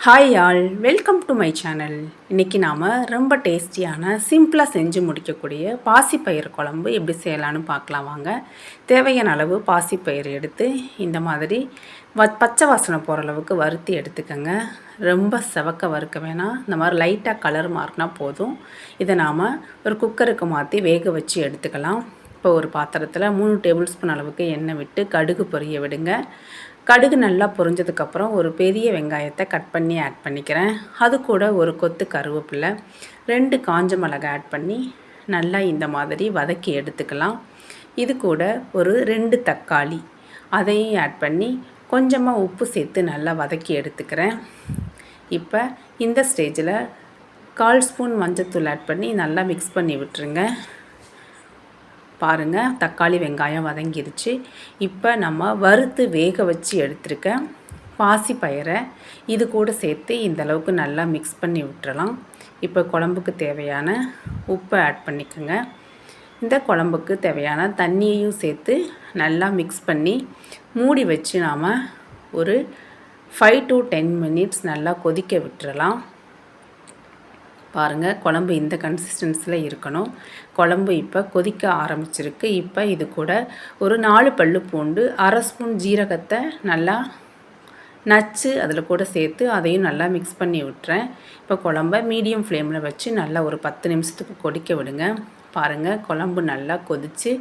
Hi all, welcome to my channel. இன்றைக்கி நாம் ரொம்ப டேஸ்டியான சிம்பிளாக செஞ்சு முடிக்கக்கூடிய பாசிப்பயிறு குழம்பு எப்படி செய்யலான்னு பார்க்கலாம் வாங்க. தேவையான அளவு பாசிப்பயிறு எடுத்து இந்த மாதிரி பச்சை வாசனை போகிற அளவுக்கு வறுத்தி எடுத்துக்கோங்க. ரொம்ப செவக்க வறுக்க வேணாம், இந்த மாதிரி லைட்டாக கலர் மாறினா போதும். இதை நாம் ஒரு குக்கருக்கு மாற்றி வேக வச்சு எடுத்துக்கலாம். இப்போ ஒரு பாத்திரத்தில் 3 டேபிள் ஸ்பூன் அளவுக்கு எண்ணெய் விட்டு கடுகு பொரிய விடுங்க. கடுகு நல்லா பொரிஞ்சதுக்கப்புறம் ஒரு பெரிய வெங்காயத்தை கட் பண்ணி ஆட் பண்ணிக்கிறேன். அது கூட ஒரு கொத்து கருவேப்பிலை, 2 காஞ்ச மிளகாய் ஆட் பண்ணி நல்லா இந்த மாதிரி வதக்கி எடுத்துக்கலாம். இது கூட ஒரு 2 தக்காளி அதையும் ஆட் பண்ணி கொஞ்சமாக உப்பு சேர்த்து நல்லா வதக்கி எடுத்துக்கிறேன். இப்போ இந்த ஸ்டேஜில் 1/4 ஸ்பூன் மஞ்சள்தூள் ஆட் பண்ணி நல்லா மிக்ஸ் பண்ணி விட்டுருங்க. பாருங்கள், தக்காளி வெங்காயம் வதங்கிருச்சு. இப்போ நம்ம வறுத்து வேக வச்சு எடுத்துருக்க பாசிப்பயிரை இது கூட சேர்த்து இந்தளவுக்கு நல்லா மிக்ஸ் பண்ணி விட்டுறலாம். இப்போ குழம்புக்கு தேவையான உப்பை ஆட் பண்ணிக்கோங்க. இந்த குழம்புக்கு தேவையான தண்ணியையும் சேர்த்து நல்லா மிக்ஸ் பண்ணி மூடி வச்சு நாம் ஒரு 5 to 10 மினிட்ஸ் நல்லா கொதிக்க விட்டுறலாம். பாருங்கள், குழம்பு இந்த கன்சிஸ்டன்சியில் இருக்கணும். குழம்பு இப்போ கொதிக்க ஆரம்பிச்சிருக்கு. இப்போ இது கூட ஒரு 4 பல்லு பூண்டு, 1/2 ஸ்பூன் ஜீரகத்தை நல்லா நச்சு அதில் கூட சேர்த்து அதையும் நல்லா மிக்ஸ் பண்ணி விட்டுறேன். இப்போ குழம்ப மீடியம் ஃப்ளேமில் வச்சு நல்லா ஒரு 10 நிமிஷத்துக்கு கொதிக்க விடுங்க. பாருங்கள், குழம்பு நல்லா கொதித்து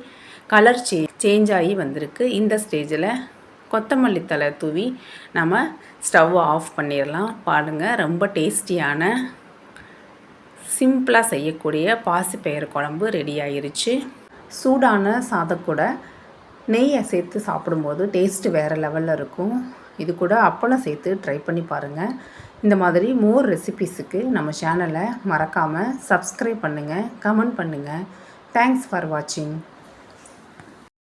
கலர் சேஞ்ச் ஆகி வந்திருக்கு. இந்த ஸ்டேஜில் கொத்தமல்லி தழை தூவி நம்ம ஸ்டவ் ஆஃப் பண்ணிடலாம். பாருங்கள், ரொம்ப டேஸ்டியான சிம்பிளாக செய்யக்கூடிய பாசிப்பயிறு குழம்பு ரெடி ஆயிருச்சு. சூடான சாதக்கூட நெய்யை சேர்த்து சாப்பிடும்போது டேஸ்ட்டு வேறு லெவலில் இருக்கும். இது கூட அப்பளம் சேர்த்து ட்ரை பண்ணி பாருங்கள். இந்த மாதிரி மோர் ரெசிபீஸுக்கு நம்ம சேனலை மறக்காமல் சப்ஸ்கிரைப் பண்ணுங்கள், கமெண்ட் பண்ணுங்கள். தேங்க்ஸ் ஃபார் வாட்சிங்.